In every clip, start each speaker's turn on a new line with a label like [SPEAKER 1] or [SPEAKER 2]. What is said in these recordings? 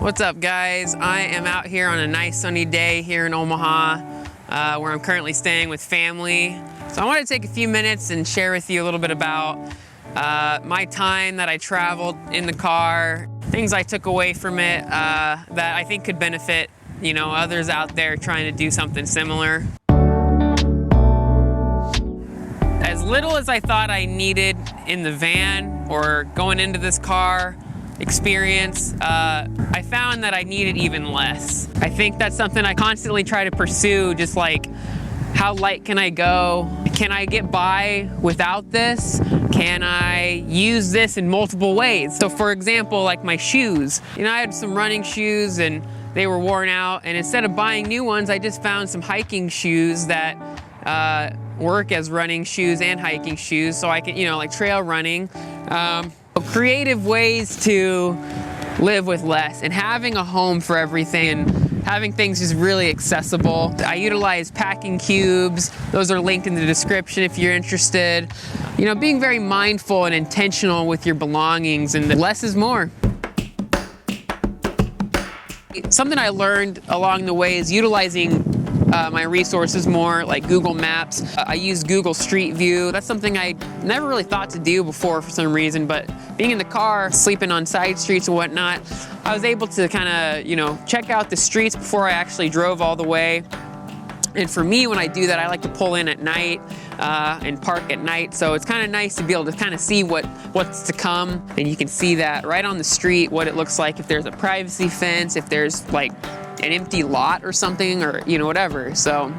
[SPEAKER 1] What's up, guys? I am out here on a nice sunny day here in Omaha, where I'm currently staying with family. So I wanted to take a few minutes and share with you a little bit about my time that I traveled in the car, things I took away from it that I think could benefit, others out there trying to do something similar. As little as I thought I needed in the van or going into this car experience, I found that I needed even less. I think that's something I constantly try to pursue, just like, how light can I go? Can I get by without this? Can I use this in multiple ways? So for example, like my shoes. I had some running shoes and they were worn out, and instead of buying new ones, I just found some hiking shoes that work as running shoes and hiking shoes, so I can, like trail running. Creative ways to live with less and having a home for everything and having things just really accessible. I utilize packing cubes. Those are linked in the description if you're interested. Being very mindful and intentional with your belongings, and less is more. Something I learned along the way is utilizing my resources more, like Google Maps. I use Google Street View. That's something I never really thought to do before for some reason, but being in the car, sleeping on side streets and whatnot, I was able to kind of, check out the streets before I actually drove all the way. And for me, when I do that, I like to pull in at night and park at night. So it's kind of nice to be able to kind of see what's to come. And you can see that right on the street, what it looks like, if there's a privacy fence, if there's like an empty lot or something, or whatever. So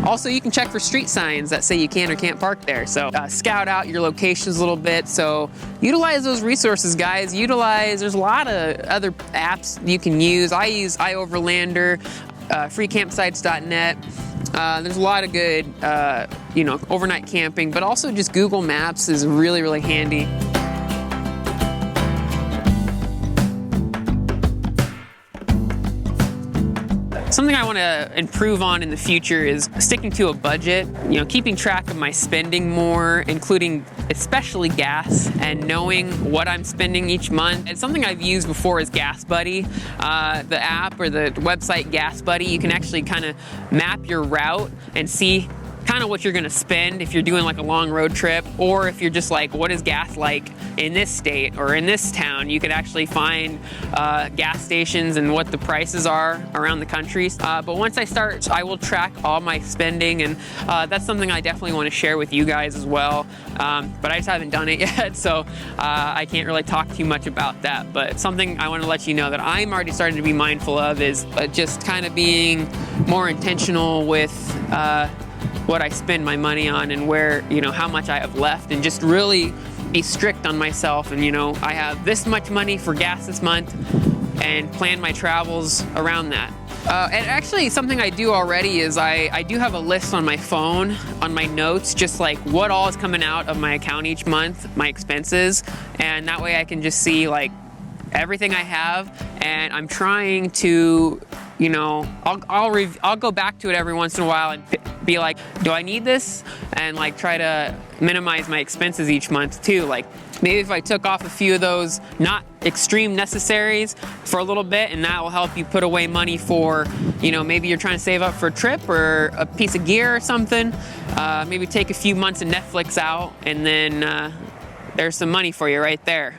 [SPEAKER 1] also you can check for street signs that say you can or can't park there. So scout out your locations a little bit. So utilize those resources, guys. There's a lot of other apps you can use. I use iOverlander, freecampsites.net. There's a lot of good, overnight camping, but also just Google Maps is really, really handy. Something I want to improve on in the future is sticking to a budget, keeping track of my spending more, including especially gas, and knowing what I'm spending each month. And something I've used before is Gas Buddy, the app or the website Gas Buddy. You can actually kind of map your route and see kind of what you're going to spend if you're doing like a long road trip, or if you're just like, what is gas like in this state or in this town. You could actually find gas stations and what the prices are around the country. But once I start, I will track all my spending, and that's something I definitely want to share with you guys as well. But I just haven't done it yet, so I can't really talk too much about that. But something I want to let you know that I'm already starting to be mindful of is just kind of being more intentional with what I spend my money on, and where, how much I have left, and just really be strict on myself. And, I have this much money for gas this month, and plan my travels around that. And actually something I do already is I do have a list on my phone, on my notes, just like what all is coming out of my account each month, my expenses. And that way I can just see like everything I have, and I'm trying to, I'll go back to it every once in a while and be like, do I need this? And like try to minimize my expenses each month too. Like maybe if I took off a few of those not extreme necessaries for a little bit, and that will help you put away money for, maybe you're trying to save up for a trip or a piece of gear or something. Maybe take a few months of Netflix out, and then there's some money for you right there.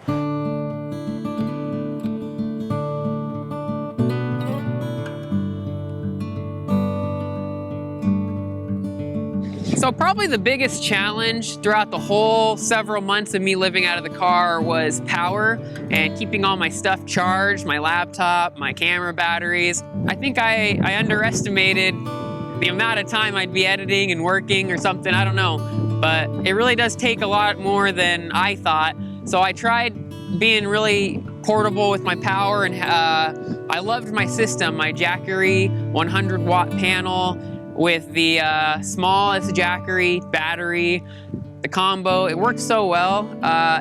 [SPEAKER 1] So probably the biggest challenge throughout the whole several months of me living out of the car was power and keeping all my stuff charged, my laptop, my camera batteries. I think I underestimated the amount of time I'd be editing and working or something, I don't know. But it really does take a lot more than I thought. So I tried being really portable with my power, and I loved my system, my Jackery 100-watt panel, with the smallest Jackery battery, the combo. It worked so well.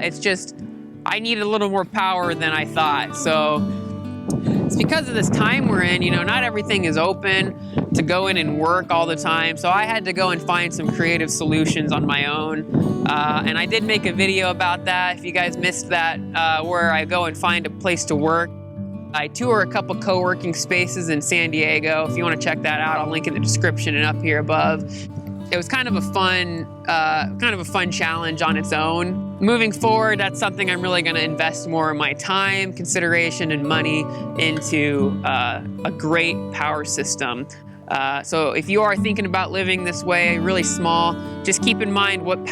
[SPEAKER 1] It's just, I needed a little more power than I thought. So it's because of this time we're in, not everything is open to go in and work all the time. So I had to go and find some creative solutions on my own. And I did make a video about that. If you guys missed that, where I go and find a place to work. I tour a couple co-working spaces in San Diego. If you want to check that out, I'll link in the description and up here above. It was kind of a fun challenge on its own. Moving forward, that's something I'm really going to invest more of my time, consideration, and money into a great power system. So if you are thinking about living this way, really small, just keep in mind what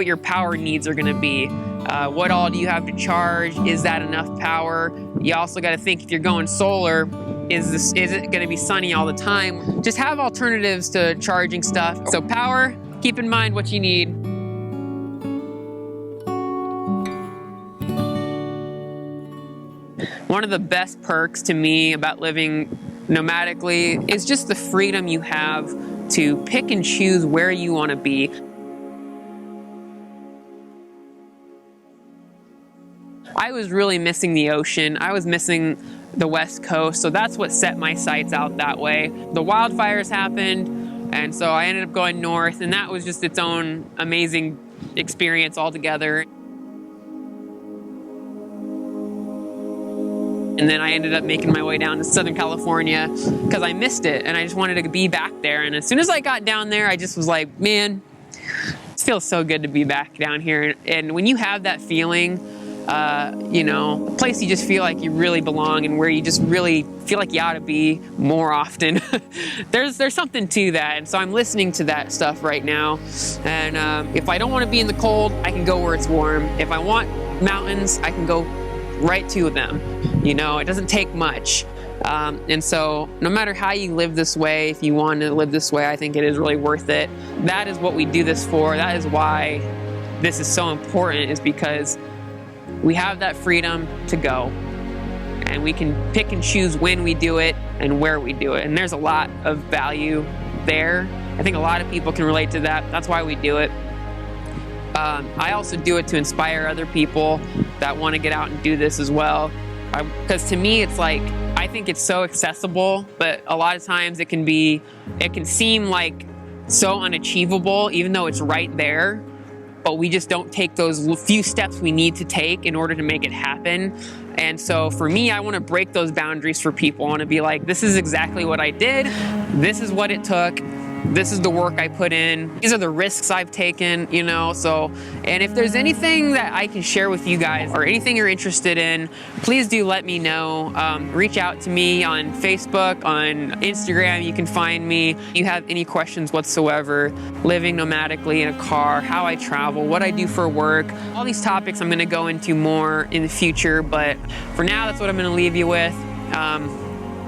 [SPEAKER 1] your power needs are going to be. What all do you have to charge? Is that enough power? You also got to think, if you're going solar, is it going to be sunny all the time? Just have alternatives to charging stuff. So power, keep in mind what you need. One of the best perks to me about living nomadically is just the freedom you have to pick and choose where you want to be. I was really missing the ocean. I was missing the West Coast, so that's what set my sights out that way. The wildfires happened, and so I ended up going north, and that was just its own amazing experience altogether. And then I ended up making my way down to Southern California because I missed it, and I just wanted to be back there. And as soon as I got down there, I just was like, man, it feels so good to be back down here. And when you have that feeling, a place you just feel like you really belong and where you just really feel like you ought to be more often. There's something to that. And so I'm listening to that stuff right now. And if I don't want to be in the cold, I can go where it's warm. If I want mountains, I can go right to them. It doesn't take much. And so no matter how you live this way, if you want to live this way, I think it is really worth it. That is what we do this for. That is why this is so important, is because we have that freedom to go, and we can pick and choose when we do it and where we do it. And there's a lot of value there. I think a lot of people can relate to that. That's why we do it. I also do it to inspire other people that want to get out and do this as well. Because to me, it's like, I think it's so accessible, but a lot of times it can seem like so unachievable, even though it's right there. But we just don't take those few steps we need to take in order to make it happen. And so for me, I want to break those boundaries for people. I want to be like, this is exactly what I did. This is what it took. This is the work I put in. These are the risks I've taken, so, and if there's anything that I can share with you guys or anything you're interested in, please do let me know. Reach out to me on Facebook, on Instagram. You can find me. If you have any questions whatsoever, living nomadically in a car, how I travel, what I do for work, all these topics I'm going to go into more in the future, but for now, that's what I'm going to leave you with.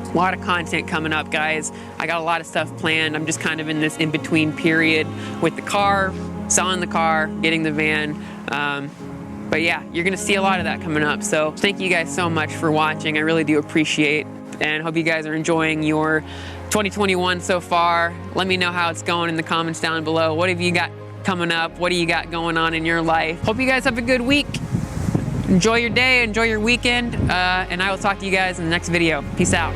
[SPEAKER 1] A lot of content coming up, guys. I got a lot of stuff planned. I'm just kind of in this in-between period with the car, selling the car, getting the van. But yeah, you're gonna see a lot of that coming up. So thank you guys so much for watching. I really do appreciate, and hope you guys are enjoying your 2021 so far. Let me know how it's going in the comments down below. What have you got coming up? What do you got going on in your life? Hope you guys have a good week. Enjoy your day, enjoy your weekend, and I will talk to you guys in the next video. Peace out.